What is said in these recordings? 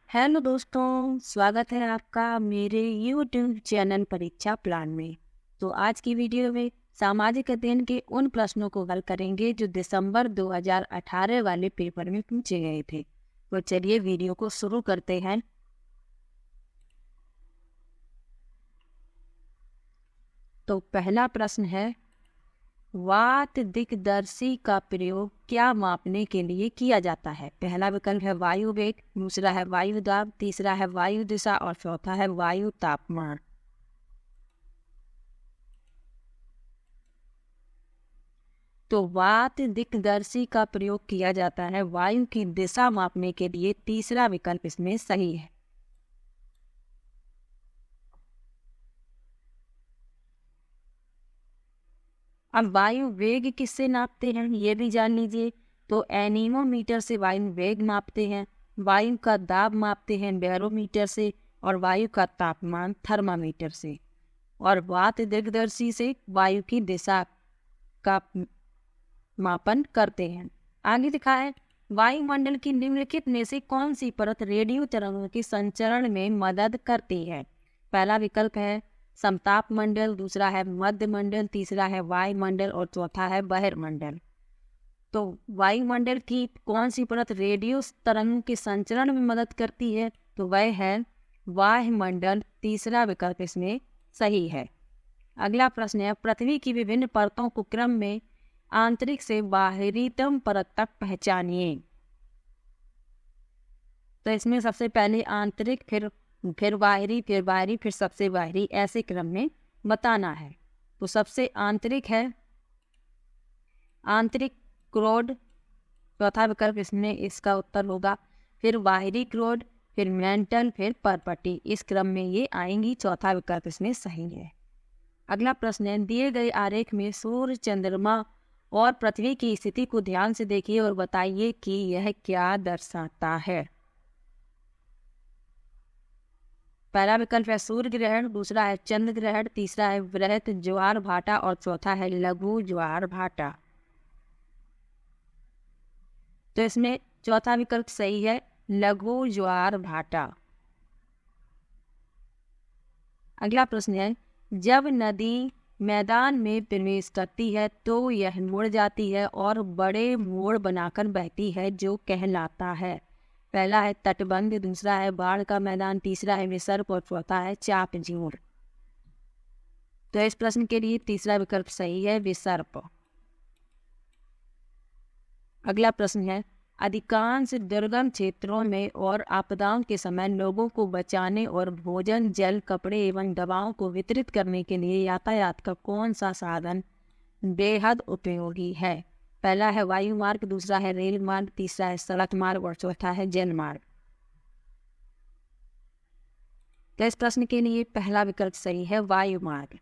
Hello दोस्तों, स्वागत है आपका मेरे YouTube चैनल परीक्षा प्लान में। तो आज की वीडियो में सामाजिक अध्ययन के उन प्रश्नों को हल करेंगे जो दिसंबर 2018 वाले पेपर में पूछे गए थे। तो चलिए वीडियो को शुरू करते हैं। तो पहला प्रश्न है, वात दिक्दर्शी का प्रयोग क्या मापने के लिए किया जाता है? पहला विकल्प है वायु वेग, दूसरा है वायु दाब, तीसरा है वायु दिशा और चौथा है वायु तापमान। तो वात दिक्दर्शी का प्रयोग किया जाता है वायु की दिशा मापने के लिए। तीसरा विकल्प इसमें सही है। अब वायु वेग किससे नापते हैं ये भी जान लीजिए। तो एनीमोमीटर से वायु वेग मापते हैं, वायु का दाब मापते हैं बैरोमीटर से, और वायु का तापमान थर्मामीटर से, और वात दिक्दर्शी से वायु की दिशा का मापन करते हैं। आगे लिखा है, वायुमंडल की निम्नलिखित में से कौन सी परत रेडियो तरंगों के संचरण में मदद करती है? पहला विकल्प है समताप मंडल, दूसरा है मध्य मंडल, तीसरा है वायुमंडल और चौथा है बहिर्मंडल। तो वायुमंडल की कौन सी परत रेडियो तरंगों के संचरण में मदद करती है? तो वह है वायुमंडल। तीसरा विकल्प इसमें सही है। अगला प्रश्न है, पृथ्वी की विभिन्न परतों को क्रम में आंतरिक से बाहरीतम परत तक पहचानिए। तो इसमें सबसे पहले आंतरिक, फिर बाहरी, फिर सबसे बाहरी, ऐसे क्रम में बताना है। तो सबसे आंतरिक है आंतरिक क्रोड, चौथा विकल्प इसमें इसका उत्तर होगा। फिर बाहरी क्रोड, फिर मेंटल, फिर परपटी, इस क्रम में ये आएंगी। चौथा विकल्प इसमें सही है। अगला प्रश्न है, दिए गए आरेख में सूर्य, चंद्रमा और पृथ्वी की स्थिति को ध्यान से देखिए और बताइए कि यह क्या दर्शाता है। पहला विकल्प है सूर्य ग्रहण, दूसरा है चंद्र ग्रहण, तीसरा है वृहत ज्वार भाटा और चौथा है लघु ज्वार भाटा। तो इसमें चौथा विकल्प सही है, लघु ज्वार भाटा। अगला प्रश्न है, जब नदी मैदान में प्रवेश करती है तो यह मुड़ जाती है और बड़े मोड़ बनाकर बहती है, जो कहलाता है? पहला है तटबंध, दूसरा है बाढ़ का मैदान, तीसरा है विसर्प और चौथा है चाप झील। तो इस प्रश्न के लिए तीसरा विकल्प सही है, विसर्प। अगला प्रश्न है, अधिकांश दुर्गम क्षेत्रों में और आपदाओं के समय लोगों को बचाने और भोजन, जल, कपड़े एवं दवाओं को वितरित करने के लिए यातायात का कौन सा साधन बेहद उपयोगी है? पहला है वायु मार्ग, दूसरा है रेल मार्ग, तीसरा है सड़क मार्ग और चौथा है जल मार्ग। तो इस प्रश्न के लिए पहला विकल्प सही है, वायु मार्ग।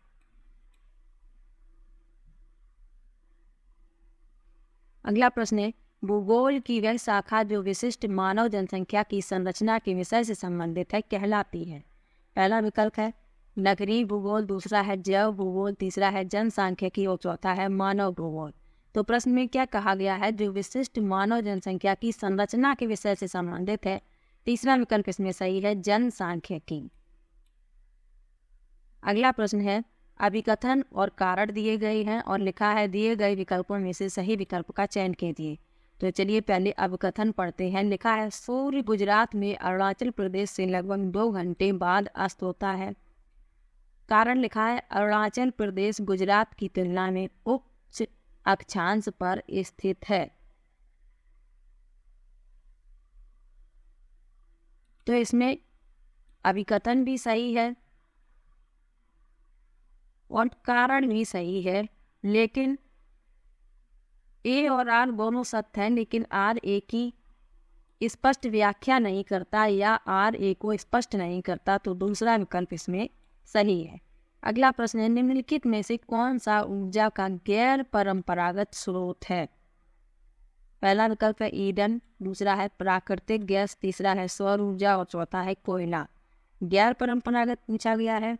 अगला प्रश्न है, भूगोल की वह शाखा जो विशिष्ट मानव जनसंख्या की संरचना के विषय से संबंधित है कहलाती है? पहला विकल्प है नगरीय भूगोल, दूसरा है जैव भूगोल, तीसरा है जनसांख्यिकी और चौथा है मानव भूगोल। तो प्रश्न में क्या कहा गया है? जो विशिष्ट मानव जनसंख्या की संरचना के विषय से संबंधित है। तीसरा विकल्प इसमें सही है, जनसांख्यिकी। अगला प्रश्न है, अभिकथन और कारण दिए गए हैं और लिखा है दिए गए विकल्पों में से सही विकल्प का चयन कीजिए। तो चलिए पहले अभिकथन पढ़ते हैं। लिखा है, सूर्य गुजरात में अरुणाचल प्रदेश से लगभग 2 घंटे बाद अस्त होता है। कारण लिखा है, अरुणाचल प्रदेश गुजरात की तुलना में उच्च अक्षांश पर स्थित है। तो इसमें अभिकथन भी सही है और कारण भी सही है, लेकिन ए और आर दोनों सत्य हैं, लेकिन आर ए की स्पष्ट व्याख्या नहीं करता या आर ए को स्पष्ट नहीं करता। तो दूसरा विकल्प इसमें सही है। अगला प्रश्न है, निम्नलिखित में से कौन सा ऊर्जा का गैर परंपरागत स्रोत है? पहला विकल्प है ईंधन, दूसरा है प्राकृतिक गैस, तीसरा है सौर ऊर्जा और चौथा है कोयला। गैर परंपरागत पूछा गया है।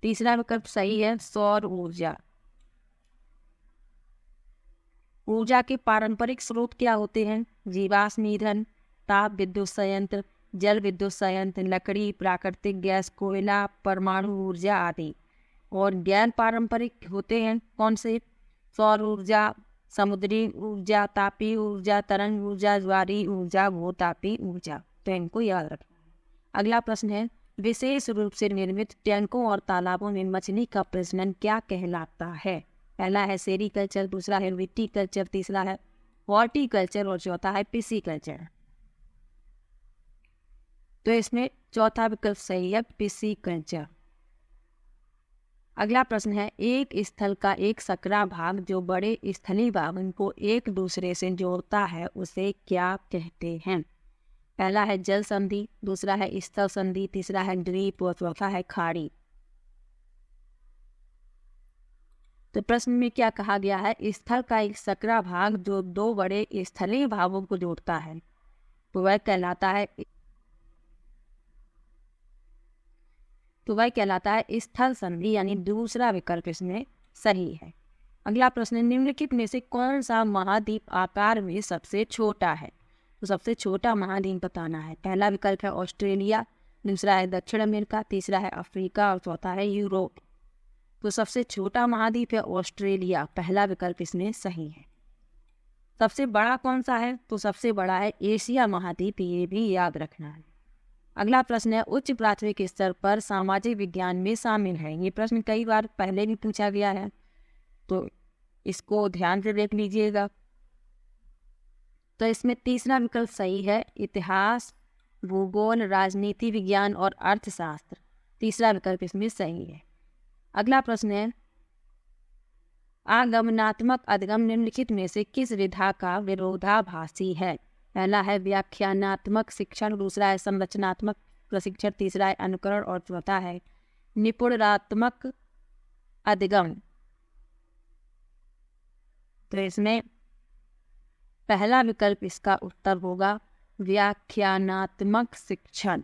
तीसरा विकल्प सही है, सौर ऊर्जा। ऊर्जा के पारंपरिक स्रोत क्या होते हैं? जीवाश्म ईंधन, ताप विद्युत संयंत्र, जल विद्युत संयंत्र, लकड़ी, प्राकृतिक गैस, कोयला, परमाणु ऊर्जा आदि। और गैर पारंपरिक होते हैं कौन से? सौर ऊर्जा, समुद्री ऊर्जा, तापीय ऊर्जा, तरंग ऊर्जा, ज्वारीय ऊर्जा, भूतापीय ऊर्जा। तो इनको याद रखना। अगला प्रश्न है, विशेष रूप से निर्मित टैंकों और तालाबों में मछली का प्रजनन क्या कहलाता है? पहला है सेरीकल्चर, दूसरा है विटीकल्चर, तीसरा है हॉर्टिकल्चर और चौथा है पिसीकल्चर। तो इसमें चौथा विकल्प सही है, पिसीकल्चर। अगला प्रश्न है, एक स्थल का एक सकरा भाग जो बड़े स्थलीय भागों को एक दूसरे से जोड़ता है उसे क्या कहते हैं? पहला है जल संधि, दूसरा है स्थल संधि, तीसरा है द्वीप और चौथा है खाड़ी। तो प्रश्न में क्या कहा गया है? स्थल का एक सकरा भाग जो दो बड़े स्थलीय भागों को जोड़ता है तो वह कहलाता है स्थल संधि, यानी दूसरा विकल्प इसमें सही है। अगला प्रश्न, निम्नलिखित में से कौन सा महाद्वीप आकार में सबसे छोटा है? तो सबसे छोटा महाद्वीप बताना है। पहला विकल्प है ऑस्ट्रेलिया, दूसरा है दक्षिण अमेरिका, तीसरा है अफ्रीका और चौथा है यूरोप। तो सबसे छोटा महाद्वीप है ऑस्ट्रेलिया, पहला विकल्प इसमें सही है। सबसे बड़ा कौन सा है? तो सबसे बड़ा है एशिया महाद्वीप, ये भी याद रखना है। अगला प्रश्न है, उच्च प्राथमिक स्तर पर सामाजिक विज्ञान में शामिल है। ये प्रश्न कई बार पहले भी पूछा गया है, तो इसको ध्यान से देख लीजिएगा। तो इसमें तीसरा विकल्प सही है, इतिहास, भूगोल, राजनीति विज्ञान और अर्थशास्त्र। तीसरा विकल्प इसमें सही है। अगला प्रश्न है, आगमनात्मक अधिगम निम्नलिखित में से किस विधा का विरोधाभासी है? पहला है व्याख्यानात्मक शिक्षण, दूसरा है संरचनात्मक प्रशिक्षण, तीसरा है अनुकरण और चौथा है निपुणात्मक अधिगम। तो इसमें पहला विकल्प इसका उत्तर होगा व्याख्यानात्मक शिक्षण।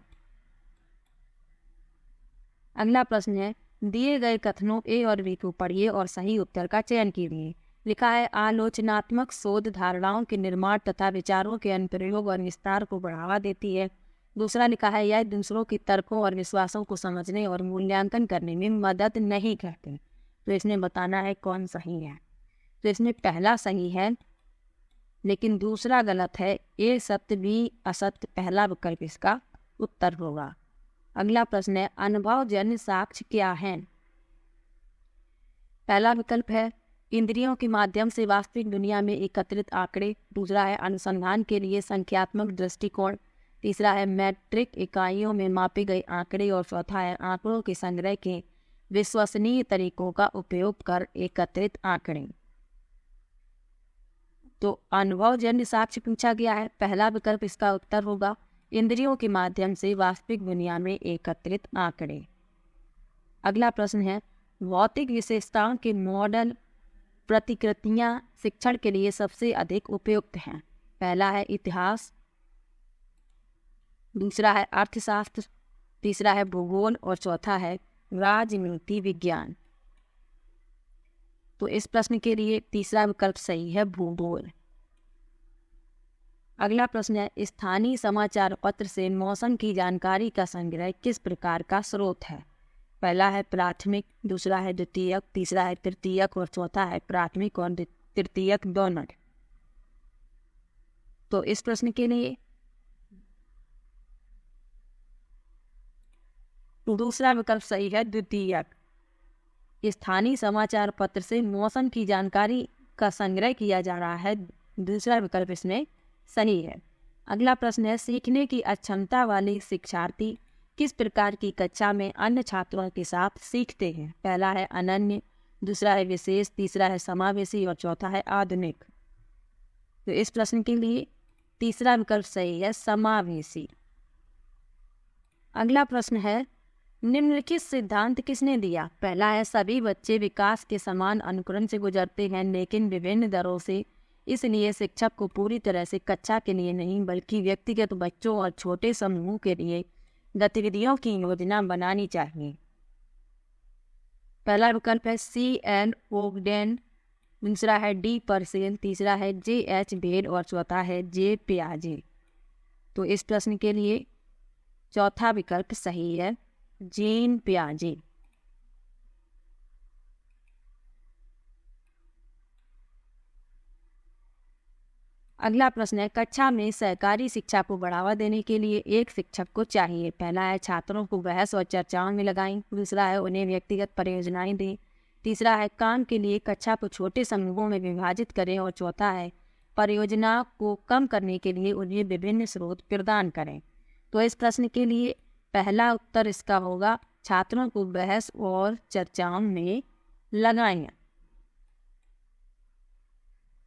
अगला प्रश्न है, दिए गए कथनों ए और बी को पढ़िए और सही उत्तर का चयन कीजिए। लिखा है, आलोचनात्मक शोध धारणाओं के निर्माण तथा विचारों के अनुप्रयोग और विस्तार को बढ़ावा देती है। दूसरा लिखा है, यह दूसरों के तर्कों और विश्वासों को समझने और मूल्यांकन करने में मदद नहीं करते। तो इसमें बताना है कौन सही है। तो इसमें पहला सही है, लेकिन दूसरा गलत है। ए सत्य, बी असत्य, पहला विकल्प इसका उत्तर होगा। अगला प्रश्न है, अनुभवजन्य साक्ष्य क्या है? पहला विकल्प है इंद्रियों के माध्यम से वास्तविक दुनिया में एकत्रित आंकड़े, दूसरा है अनुसंधान के लिए संख्यात्मक दृष्टिकोण, तीसरा है मैट्रिक इकाइयों में मापे गए आंकड़े और चौथा है आंकड़ों के संग्रह के विश्वसनीय तरीकों का उपयोग कर एकत्रित आंकड़े। तो अनुभवजन्य साक्ष्य पूछा गया है, पहला विकल्प इसका उत्तर होगा इंद्रियों के माध्यम से वास्तविक दुनिया में एकत्रित आंकड़े। अगला प्रश्न है, भौतिक विशेषताओं के मॉडल प्रतिकृतियां शिक्षण के लिए सबसे अधिक उपयुक्त हैं। पहला है इतिहास, दूसरा है अर्थशास्त्र, तीसरा है भूगोल और चौथा है राजनीति विज्ञान। तो इस प्रश्न के लिए तीसरा विकल्प सही है, भूगोल। अगला प्रश्न है, स्थानीय समाचार पत्र से मौसम की जानकारी का संग्रह किस प्रकार का स्रोत है? पहला है प्राथमिक, दूसरा है द्वितीयक, तीसरा है तृतीयक और चौथा है प्राथमिक और तृतीयक दोनों। तो इस प्रश्न के लिए दूसरा विकल्प सही है, द्वितीयक। स्थानीय समाचार पत्र से मौसम की जानकारी का संग्रह किया जा रहा है, दूसरा विकल्प इसमें सही है। अगला प्रश्न है, सीखने की अक्षमता वाले शिक्षार्थी किस प्रकार की कक्षा में अन्य छात्रों के साथ सीखते हैं? पहला है अनन्य, दूसरा है विशेष, तीसरा है समावेशी और चौथा है आधुनिक। तो इस प्रश्न के लिए तीसरा विकल्प सही है, समावेशी। अगला प्रश्न है, निम्नलिखित सिद्धांत किसने दिया? पहला है सभी बच्चे विकास के समान अनुकरण से गुजरते हैं लेकिन विभिन्न दरों से, इसलिए शिक्षक को पूरी तरह से कक्षा के लिए नहीं बल्कि व्यक्तिगत बच्चों और छोटे समूहों के लिए गतिविधियों की योजना बनानी चाहिए। पहला विकल्प है सी एन ओगडेन, दूसरा है डी परसेन, तीसरा है जे एच भेल और चौथा है जे पियाजे। तो इस प्रश्न के लिए चौथा विकल्प सही है, जीन पियाजे। अगला प्रश्न है, कक्षा में सहकारी शिक्षा को बढ़ावा देने के लिए एक शिक्षक को चाहिए। पहला है छात्रों को बहस और चर्चाओं में लगाएं, दूसरा है उन्हें व्यक्तिगत परियोजनाएं दें, तीसरा है काम के लिए कक्षा को छोटे समूहों में विभाजित करें और चौथा है परियोजना को कम करने के लिए उन्हें विभिन्न स्रोत प्रदान करें। तो इस प्रश्न के लिए पहला उत्तर इसका होगा छात्रों को बहस और चर्चाओं में लगाएं।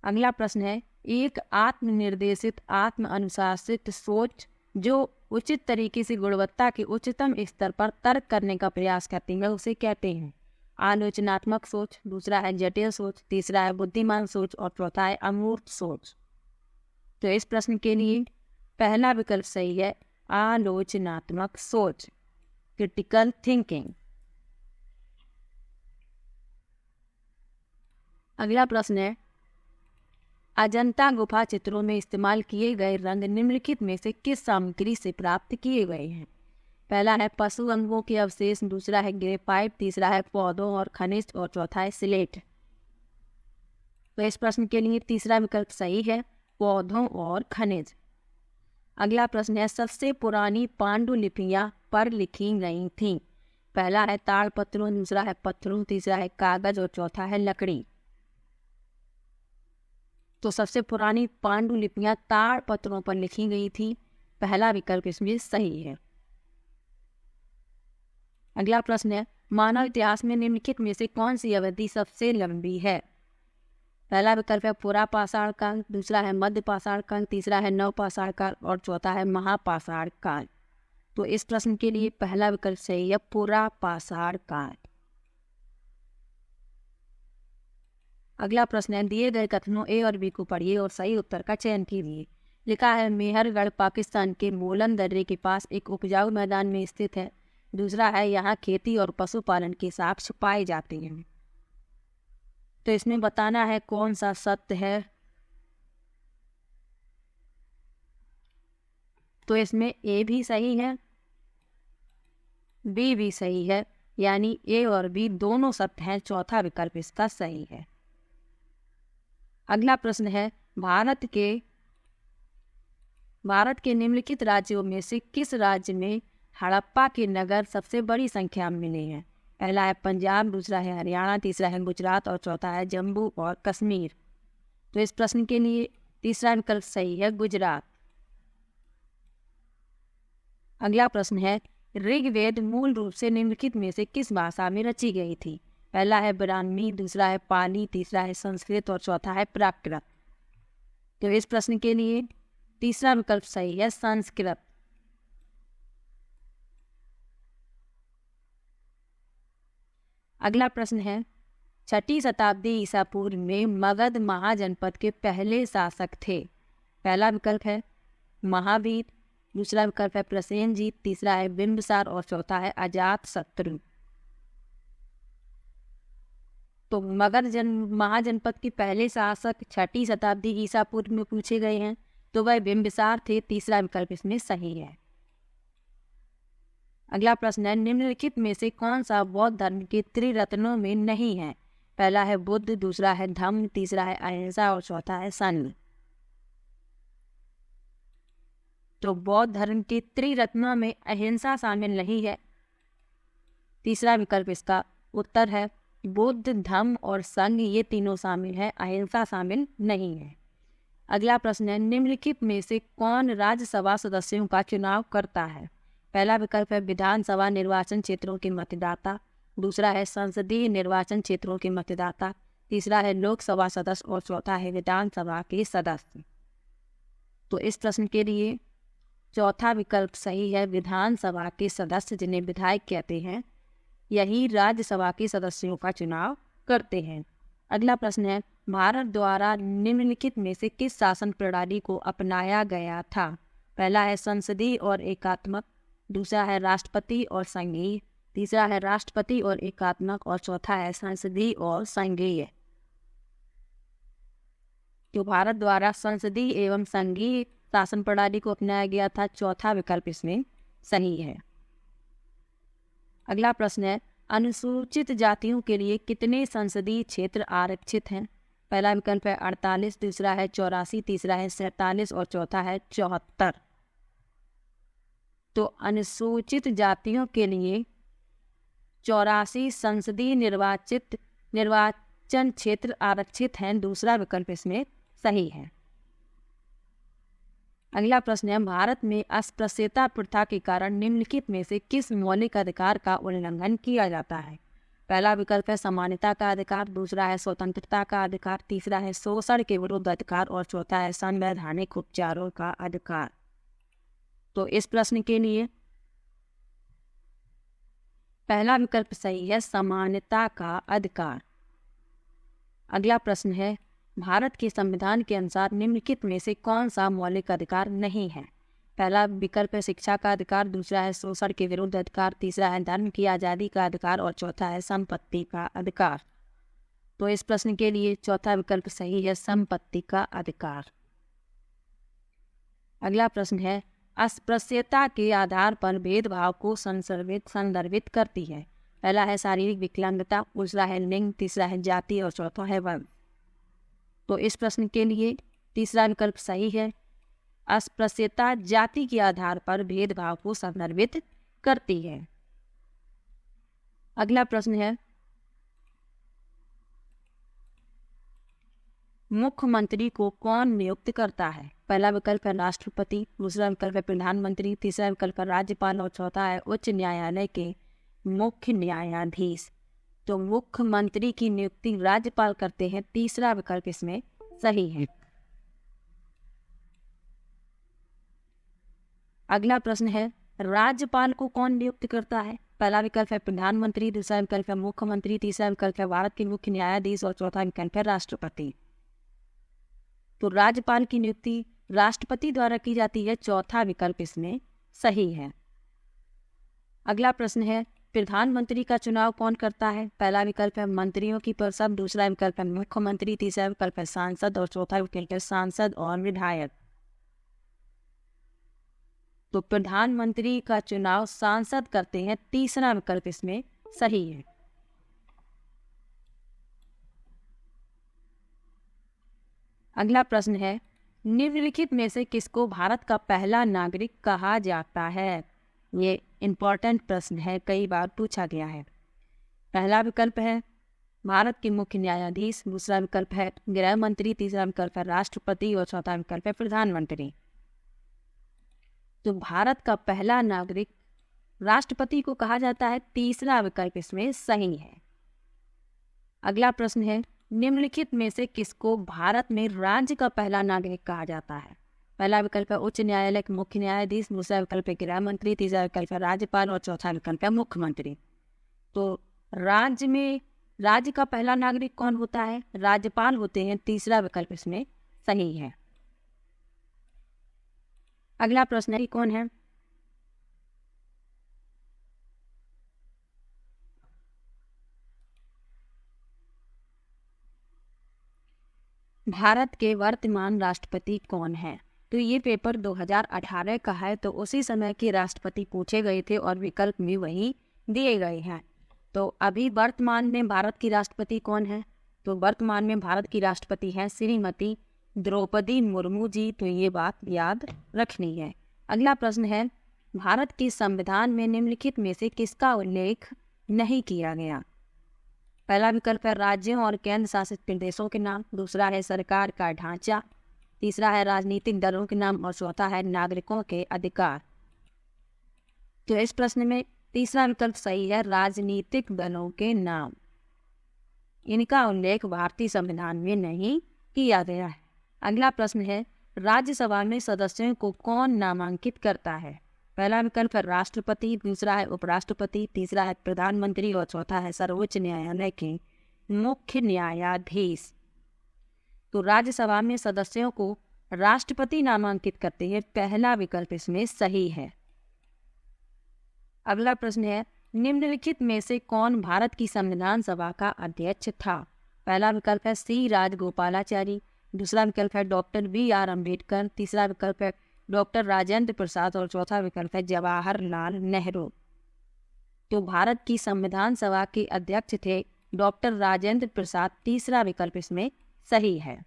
अगला प्रश्न है, एक आत्मनिर्देशित आत्म अनुशासित सोच जो उचित तरीके से गुणवत्ता के उच्चतम स्तर पर तर्क करने का प्रयास करती है उसे कहते हैं। आलोचनात्मक सोच, दूसरा है जटिल सोच, तीसरा है बुद्धिमान सोच और चौथा है अमूर्त सोच। तो इस प्रश्न के लिए पहला विकल्प सही है, आलोचनात्मक सोच, क्रिटिकल थिंकिंग। अगला प्रश्न है, अजंता गुफा चित्रों में इस्तेमाल किए गए रंग निम्नलिखित में से किस सामग्री से प्राप्त किए गए हैं। पहला है पशु अंगों के अवशेष, दूसरा है ग्रेफाइट, तीसरा है पौधों और खनिज और चौथा है स्लेट। तो इस प्रश्न के लिए तीसरा विकल्प सही है, पौधों और खनिज। अगला प्रश्न है, सबसे पुरानी पांडुलिपियां पर लिखी गई थीं। पहला है ताड़पत्रों, दूसरा है पत्थरों, तीसरा है कागज और चौथा है लकड़ी। तो सबसे पुरानी पांडुलिपियां ताड़पत्रों पर लिखी गई थी, पहला विकल्प इसमें सही है। अगला प्रश्न है, मानव इतिहास में निम्नलिखित में से कौन सी अवधि सबसे लंबी है। पहला विकल्प है पुरा पाषाण काल, दूसरा है मध्य पाषाण काल, तीसरा है नव पाषाण काल और चौथा है महापाषाण काल। तो इस प्रश्न के लिए पहला विकल्प सही है, पुरा पाषाण काल। अगला प्रश्न है, दिए गए कथनों ए और बी को पढ़िए और सही उत्तर का चयन कीजिए। लिखा है मेहरगढ़ पाकिस्तान के मोलन दर्रे के पास एक उपजाऊ मैदान में स्थित है। दूसरा है यहाँ खेती और पशुपालन के साक्ष्य पाए जाते हैं। तो इसमें बताना है कौन सा सत्य है। तो इसमें ए भी सही है, बी भी सही है, यानी ए और बी दोनों सत्य हैं, चौथा विकल्प इसका सही है। अगला प्रश्न है, भारत के निम्नलिखित राज्यों में से किस राज्य में हड़प्पा के नगर सबसे बड़ी संख्या में मिले हैं। पहला है पंजाब, दूसरा है हरियाणा, तीसरा है गुजरात और चौथा है जम्मू और कश्मीर। तो इस प्रश्न के लिए तीसरा विकल्प सही है, गुजरात। अगला प्रश्न है, ऋग्वेद मूल रूप से निम्नलिखित में से किस भाषा में रची गई थी। पहला है ब्राह्मी, दूसरा है पाली, तीसरा है संस्कृत और चौथा है प्राकृत। तो इस प्रश्न के लिए तीसरा विकल्प सही है, संस्कृत। अगला प्रश्न है, 6ठी शताब्दी ईसा पूर्व में मगध महाजनपद के पहले शासक थे। पहला विकल्प है महावीर, दूसरा विकल्प है प्रसेनजीत, तीसरा है बिंबिसार और चौथा है अजातशत्रु। तो मगध महाजनपद के पहले शासक 6ठी शताब्दी ईसा पूर्व में पूछे गए हैं, तो वह बिंबिसार थे, तीसरा विकल्प इसमें सही है। अगला प्रश्न है, निम्नलिखित में से कौन सा बौद्ध धर्म के त्रिरत्नों में नहीं है। पहला है बुद्ध, दूसरा है धम्म, तीसरा है अहिंसा और चौथा है संघ। तो बौद्ध धर्म के त्रिरत्नों में अहिंसा शामिल नहीं है, तीसरा विकल्प इसका उत्तर है। बुद्ध, धम्म और संघ ये तीनों शामिल है, अहिंसा शामिल नहीं है। अगला प्रश्न है, निम्नलिखित में से कौन राज्यसभा सदस्यों का चुनाव करता है। पहला विकल्प है विधानसभा निर्वाचन क्षेत्रों के मतदाता, दूसरा है संसदीय निर्वाचन क्षेत्रों के मतदाता, तीसरा है लोकसभा सदस्य और चौथा है विधानसभा के सदस्य। तो इस प्रश्न के लिए चौथा विकल्प सही है, विधानसभा के सदस्य जिन्हें विधायक कहते हैं, यही राज्यसभा के सदस्यों का चुनाव करते हैं। अगला प्रश्न है, भारत द्वारा निम्नलिखित में से किस शासन प्रणाली को अपनाया गया था। पहला है संसदीय और एकात्मक, दूसरा है राष्ट्रपति और संघीय, तीसरा है राष्ट्रपति और एकात्मक और चौथा है संसदीय और संघीय। तो भारत द्वारा संसदीय एवं संघीय शासन प्रणाली को अपनाया गया था। चौथा विकल्प इसमें सही है। अगला प्रश्न है, अनुसूचित जातियों के लिए कितने संसदीय क्षेत्र आरक्षित हैं? पहला विकल्प है 48, दूसरा है 84, तीसरा है 47 और चौथा है 74। तो अनुसूचित जातियों के लिए 84 संसदीय निर्वाचन क्षेत्र आरक्षित हैं। दूसरा विकल्प इसमें सही है। अगला प्रश्न है, भारत में अस्पृश्यता प्रथा के कारण निम्नलिखित में से किस मौलिक अधिकार का उल्लंघन किया जाता है? पहला विकल्प है समानता का अधिकार, दूसरा है स्वतंत्रता का अधिकार, तीसरा है शोषण के विरुद्ध अधिकार और चौथा है संवैधानिक उपचारों का अधिकार। तो इस प्रश्न के लिए पहला विकल्प सही है, समानता का अधिकार। अगला प्रश्न है, भारत के संविधान के अनुसार निम्नलिखित में से कौन सा मौलिक अधिकार नहीं है? पहला विकल्प है शिक्षा का अधिकार, दूसरा है शोषण के विरुद्ध अधिकार, तीसरा है धर्म की आज़ादी का अधिकार और चौथा है संपत्ति का अधिकार। तो इस प्रश्न के लिए चौथा विकल्प सही है, संपत्ति का अधिकार। अगला प्रश्न है, अस्पृश्यता के आधार पर भेदभाव को संदर्भित करती है। पहला है शारीरिक विकलांगता, दूसरा है लिंग, तीसरा है जाति और चौथा है वर्ण। तो इस प्रश्न के लिए तीसरा विकल्प सही है, अस्पृश्यता जाति के आधार पर भेदभाव को संदर्भित करती है। अगला प्रश्न है, मुख्यमंत्री को कौन नियुक्त करता है? पहला विकल्प है राष्ट्रपति, दूसरा विकल्प है प्रधानमंत्री, तीसरा विकल्प है राज्यपाल और चौथा है उच्च न्यायालय के मुख्य न्यायाधीश। तो मुख्यमंत्री की नियुक्ति राज्यपाल करते हैं। तीसरा विकल्प इसमें सही है। अगला प्रश्न है, राज्यपाल को कौन नियुक्त करता है? पहला विकल्प है प्रधानमंत्री, दूसरा विकल्प है मुख्यमंत्री, तीसरा विकल्प है भारत के मुख्य न्यायाधीश और चौथा विकल्प है राष्ट्रपति। तो राज्यपाल की नियुक्ति राष्ट्रपति द्वारा की जाती है। चौथा विकल्प इसमें सही है। अगला प्रश्न है, प्रधानमंत्री का चुनाव कौन करता है? पहला विकल्प है मंत्रियों की परिषद, दूसरा विकल्प है मुख्यमंत्री, तीसरा विकल्प है सांसद और चौथा विकल्प है सांसद और विधायक। तो प्रधानमंत्री का चुनाव सांसद करते हैं। तीसरा विकल्प इसमें सही है। अगला प्रश्न है, निम्नलिखित में से किसको भारत का पहला नागरिक कहा जाता है? ये इम्पोर्टेंट प्रश्न है, कई बार पूछा गया है। पहला विकल्प है भारत के मुख्य न्यायाधीश, दूसरा विकल्प है गृह मंत्री, तीसरा विकल्प है राष्ट्रपति और चौथा विकल्प है प्रधानमंत्री। तो भारत का पहला नागरिक राष्ट्रपति को कहा जाता है। तीसरा विकल्प इसमें सही है। अगला प्रश्न है, निम्नलिखित में से किसको भारत में राज्य का पहला नागरिक कहा जाता है? पहला विकल्प है उच्च न्यायालय के मुख्य न्यायाधीश, दूसरा विकल्प है गृह मंत्री, तीसरा विकल्प है राज्यपाल और चौथा विकल्प है मुख्यमंत्री। तो राज्य का पहला नागरिक कौन होता है? राज्यपाल होते हैं। तीसरा विकल्प इसमें सही है। अगला प्रश्न है, कौन है? भारत के वर्तमान राष्ट्रपति कौन है? तो ये पेपर 2018 का है, तो उसी समय के राष्ट्रपति पूछे गए थे और विकल्प भी वही दिए गए हैं। तो अभी वर्तमान में भारत की राष्ट्रपति कौन है? तो वर्तमान में भारत की राष्ट्रपति हैं श्रीमती द्रौपदी मुर्मू जी। तो ये बात याद रखनी है। अगला प्रश्न है, भारत के संविधान में निम्नलिखित में से किसका उल्लेख नहीं किया गया? पहला विकल्प है राज्यों और केंद्र शासित प्रदेशों के नाम, दूसरा है सरकार का ढांचा, तीसरा है राजनीतिक दलों के नाम और चौथा है नागरिकों के अधिकार। तो इस प्रश्न में तीसरा विकल्प सही है, राजनीतिक दलों के नाम। इनका उल्लेख भारतीय संविधान में नहीं किया गया है। अगला प्रश्न है, राज्यसभा में सदस्यों को कौन नामांकित करता है? पहला विकल्प है राष्ट्रपति, दूसरा है उपराष्ट्रपति, तीसरा है प्रधानमंत्री और चौथा है सर्वोच्च न्यायालय के मुख्य न्यायाधीश। तो राज्यसभा में सदस्यों को राष्ट्रपति नामांकित करते हैं। पहला विकल्प इसमें सही है। अगला प्रश्न है, निम्नलिखित में से कौन भारत की संविधान सभा का अध्यक्ष था? पहला विकल्प है सी राजगोपालाचारी, दूसरा विकल्प है डॉक्टर BR अम्बेडकर, तीसरा विकल्प है डॉक्टर राजेंद्र प्रसाद और चौथा विकल्प है जवाहरलाल नेहरू। तो भारत की संविधान सभा के अध्यक्ष थे डॉक्टर राजेंद्र प्रसाद, तीसरा विकल्प इसमें सही है।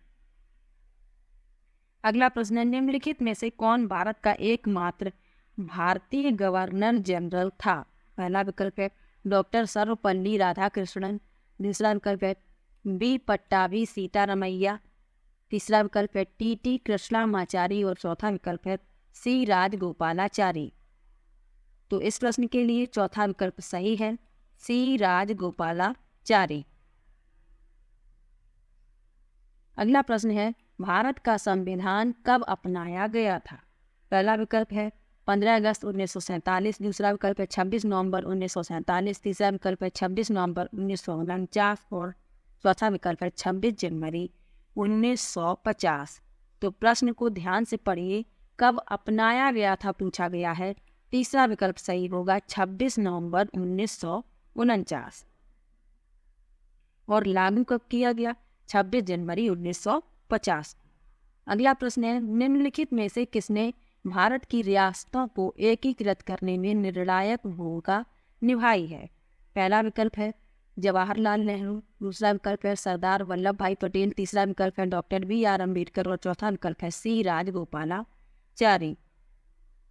अगला प्रश्न है, निम्नलिखित में से कौन भारत का एकमात्र भारतीय गवर्नर जनरल था? पहला विकल्प है डॉक्टर सर्वपल्ली राधाकृष्णन, दूसरा विकल्प है B पट्टाभी सीतारमैया, तीसरा विकल्प है TT कृष्णमाचारी और चौथा विकल्प है C राजगोपालाचारी। तो इस प्रश्न के लिए चौथा विकल्प सही है, C राजगोपालाचारी। अगला प्रश्न है, भारत का संविधान कब अपनाया गया था? पहला विकल्प है 15 अगस्त 1947, दूसरा विकल्प है 26 नवंबर 1947, तीसरा विकल्प है 26 नवंबर 1949 और चौथा विकल्प है 26 जनवरी 1950। तो प्रश्न को ध्यान से पढ़िए, कब अपनाया गया था पूछा गया है। तीसरा विकल्प सही होगा 26 नवंबर 1949। और लागू कब किया गया? 26 जनवरी 1950। अगला प्रश्न है, निम्नलिखित में से किसने भारत की रियासतों को एकीकृत करने में निर्णायक भूमिका निभाई है? पहला विकल्प है जवाहरलाल नेहरू, दूसरा विकल्प है सरदार वल्लभ भाई पटेल, तीसरा विकल्प है डॉक्टर BR अम्बेडकर और चौथा विकल्प है C राजगोपालाचारी।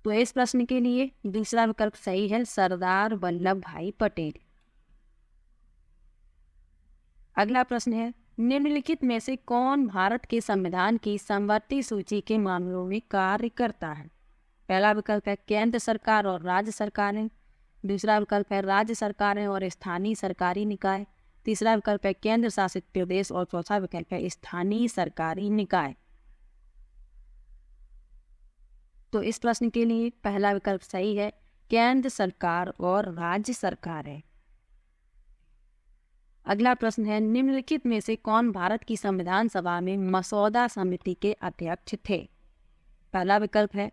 तो इस प्रश्न के लिए दूसरा विकल्प सही है, सरदार वल्लभ भाई पटेल। अगला प्रश्न है, निम्नलिखित में से कौन भारत के संविधान की समवर्ती सूची के मामलों में कार्य करता है? पहला विकल्प है केंद्र सरकार और राज्य सरकारें, दूसरा विकल्प है राज्य सरकारें और स्थानीय सरकारी निकाय, तीसरा विकल्प है केंद्र शासित प्रदेश और चौथा विकल्प है स्थानीय सरकारी निकाय। तो इस प्रश्न के लिए पहला विकल्प सही है, केंद्र सरकार और राज्य सरकारें। अगला प्रश्न है, निम्नलिखित में से कौन भारत की संविधान सभा में मसौदा समिति के अध्यक्ष थे? पहला विकल्प है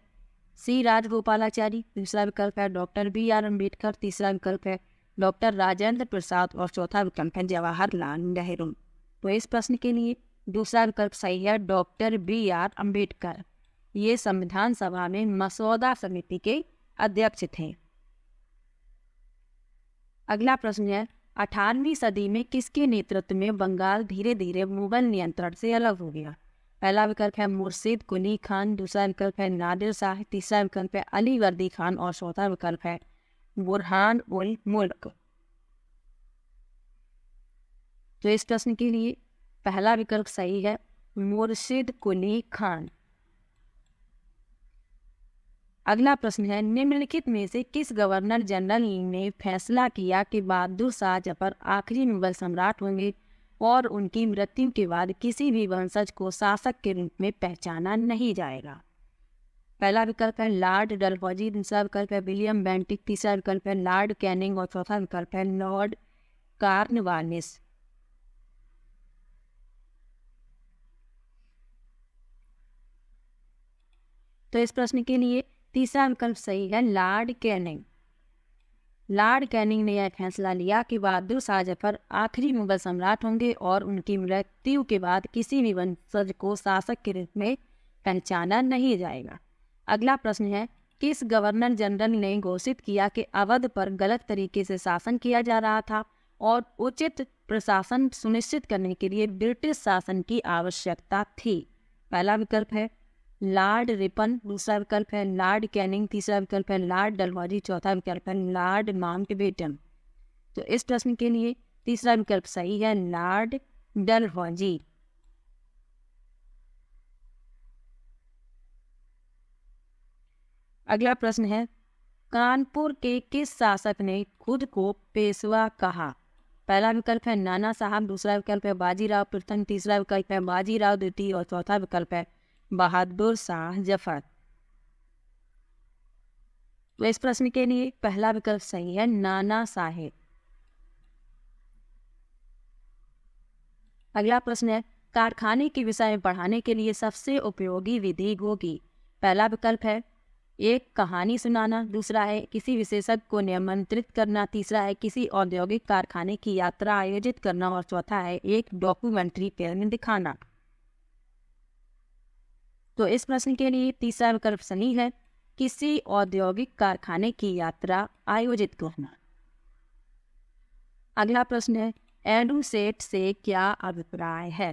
C राजगोपालाचारी, दूसरा विकल्प है डॉक्टर BR अम्बेडकर, तीसरा विकल्प है डॉक्टर राजेंद्र प्रसाद और चौथा विकल्प है जवाहरलाल नेहरू। तो इस प्रश्न के लिए दूसरा विकल्प सही है, डॉक्टर BR अम्बेडकर। ये संविधान सभा में मसौदा समिति के अध्यक्ष थे। अगला प्रश्न है, 18वीं सदी में किसके नेतृत्व में बंगाल धीरे धीरे मुगल नियंत्रण से अलग हो गया? पहला विकल्प है मुर्शिद कुली खान, दूसरा विकल्प है नादिर शाह, तीसरा विकल्प है अली वर्दी खान और चौथा विकल्प है बुरहान उल मुल्क। तो इस प्रश्न के लिए पहला विकल्प सही है, मुर्शिद कुली खान। अगला प्रश्न है, निम्नलिखित में से किस गवर्नर जनरल ने फैसला किया कि बहादुर शाह जफर आखिरी मुगल सम्राट होंगे और उनकी मृत्यु के बाद किसी भी वंशज को शासक के रूप में पहचाना नहीं जाएगा? पहला विकल्प है लॉर्ड डलहौजी, दूसरा विकल्प है विलियम बेंटिक, तीसरा विकल्प है लॉर्ड कैनिंग और चौथा विकल्प है लॉर्ड कॉर्नवालिस। तो इस प्रश्न के लिए तीसरा विकल्प सही है, लॉर्ड कैनिंग। लॉर्ड कैनिंग ने यह फैसला लिया कि बहादुर शाह जफर आखिरी मुगल सम्राट होंगे और उनकी मृत्यु के बाद किसी भी वंशज को शासक के रूप में पहचाना नहीं जाएगा। अगला प्रश्न है, किस गवर्नर जनरल ने घोषित किया कि अवध पर गलत तरीके से शासन किया जा रहा था और उचित प्रशासन सुनिश्चित करने के लिए ब्रिटिश शासन की आवश्यकता थी? पहला विकल्प है लॉर्ड रिपन, दूसरा विकल्प है लॉर्ड कैनिंग, तीसरा विकल्प है लॉर्ड डलहौजी, चौथा विकल्प है लॉर्ड माउंटबेटन। तो इस प्रश्न के लिए तीसरा विकल्प सही है, लॉर्ड डलहौजी। अगला प्रश्न है, कानपुर के किस शासक ने खुद को पेशवा कहा? पहला विकल्प है नाना साहब, दूसरा विकल्प है बाजीराव प्रथम, तीसरा विकल्प है बाजीराव द्वितीय और चौथा विकल्प है बहादुर शाह जफर। तो इस प्रश्न के लिए पहला विकल्प सही है, नाना साहेब। अगला प्रश्न है, कारखाने के विषय में पढ़ाने के लिए सबसे उपयोगी विधि होगी? पहला विकल्प है एक कहानी सुनाना, दूसरा है किसी विशेषज्ञ को निमंत्रित करना, तीसरा है किसी औद्योगिक कारखाने की यात्रा आयोजित करना और चौथा है एक डॉक्यूमेंट्री फिल्म दिखाना। तो इस प्रश्न के लिए तीसरा विकल्प सही है, किसी औद्योगिक कारखाने की यात्रा आयोजित करना। अगला प्रश्न है, एडुसेट से क्या अभिप्राय है?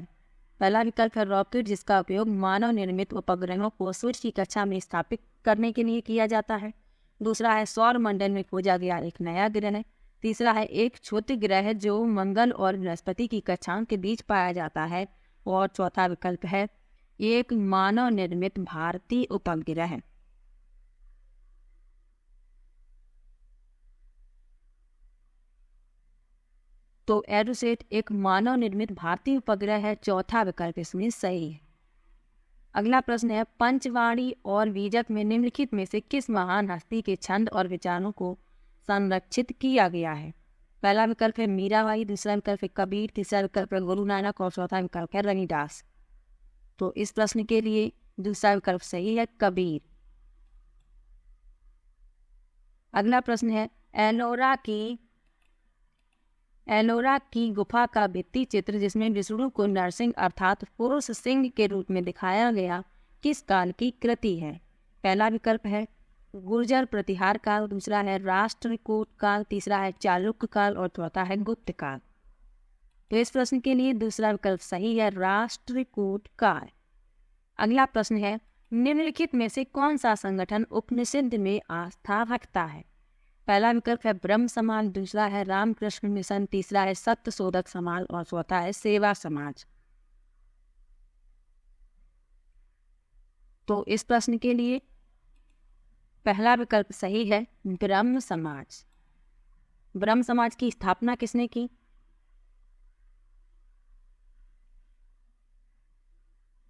पहला विकल्प है रॉकेट, जिसका उपयोग मानव निर्मित उपग्रहों को सूर्य की कक्षा में स्थापित करने के लिए किया जाता है। दूसरा है सौर मंडल में खोजा गया एक नया ग्रह। तीसरा है एक छोटे ग्रह जो मंगल और बृहस्पति की कक्षाओं के बीच पाया जाता है। और चौथा विकल्प है एक मानव निर्मित भारतीय उपग्रह। तो एडुसेट एक मानव निर्मित भारतीय उपग्रह है, चौथा विकल्प इसमें सही है। अगला प्रश्न है, पंचवाणी और बीजक में निम्नलिखित में से किस महान हस्ती के छंद और विचारों को संरक्षित किया गया है? पहला विकल्प है मीराबाई, दूसरा विकल्प है कबीर, तीसरा विकल्प है गुरु नानक और चौथा विकल्प है रविदास। तो इस प्रश्न के लिए दूसरा विकल्प सही है, कबीर। अगला प्रश्न है, एलोरा की गुफा का भित्ति चित्र जिसमें विष्णु को नरसिंह अर्थात पुरुष सिंह के रूप में दिखाया गया किस काल की कृति है? पहला विकल्प है गुर्जर प्रतिहार काल, दूसरा है राष्ट्रकूट काल, तीसरा है चालुक्य काल और चौथा है गुप्त काल। तो इस प्रश्न के लिए दूसरा विकल्प सही है, राष्ट्रकूट काल। अगला प्रश्न है, निम्नलिखित में से कौन सा संगठन उपनिषद में आस्था रखता है? पहला विकल्प है ब्रह्म समाज, दूसरा है रामकृष्ण मिशन, तीसरा है सत्य शोधक समाज और चौथा है सेवा समाज। तो इस प्रश्न के लिए पहला विकल्प सही है, ब्रह्म समाज। ब्रह्म समाज की स्थापना किसने की?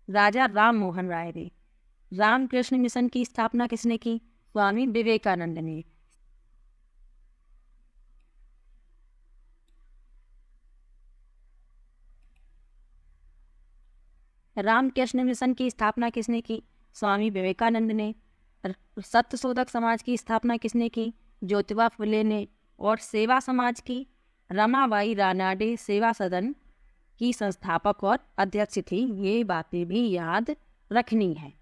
राजा राम मोहन राय ने। रामकृष्ण मिशन की स्थापना किसने की? स्वामी विवेकानंद ने। रामकृष्ण मिशन की स्थापना किसने की? स्वामी विवेकानंद ने। सत्य शोधक समाज की स्थापना किसने की? ज्योतिबा फुले ने। और सेवा समाज की रमाबाई रानाडे सेवा सदन की संस्थापक और अध्यक्ष थी। ये बातें भी याद रखनी है।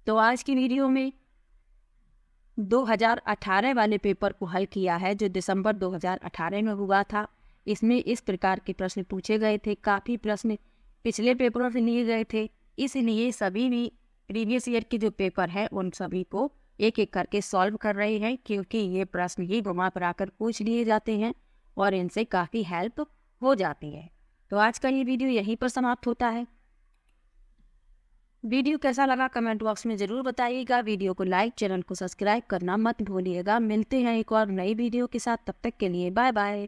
तो आज की वीडियो में 2018 वाले पेपर को हल किया है जो दिसंबर 2018 में हुआ था। इसमें इस प्रकार के प्रश्न पूछे गए थे। काफ़ी प्रश्न पिछले पेपरों से लिए गए थे, इसलिए सभी भी प्रीवियस ईयर के जो पेपर हैं उन सभी को एक एक करके सॉल्व कर रहे हैं, क्योंकि ये प्रश्न ही घुमा फिरा कर पूछ लिए जाते हैं और इनसे काफ़ी हेल्प हो जाती है। तो आज का ये वीडियो यहीं पर समाप्त होता है। वीडियो कैसा लगा कमेंट बॉक्स में ज़रूर बताइएगा। वीडियो को लाइक, चैनल को सब्सक्राइब करना मत भूलिएगा। मिलते हैं एक और नई वीडियो के साथ, तब तक के लिए बाय बाय।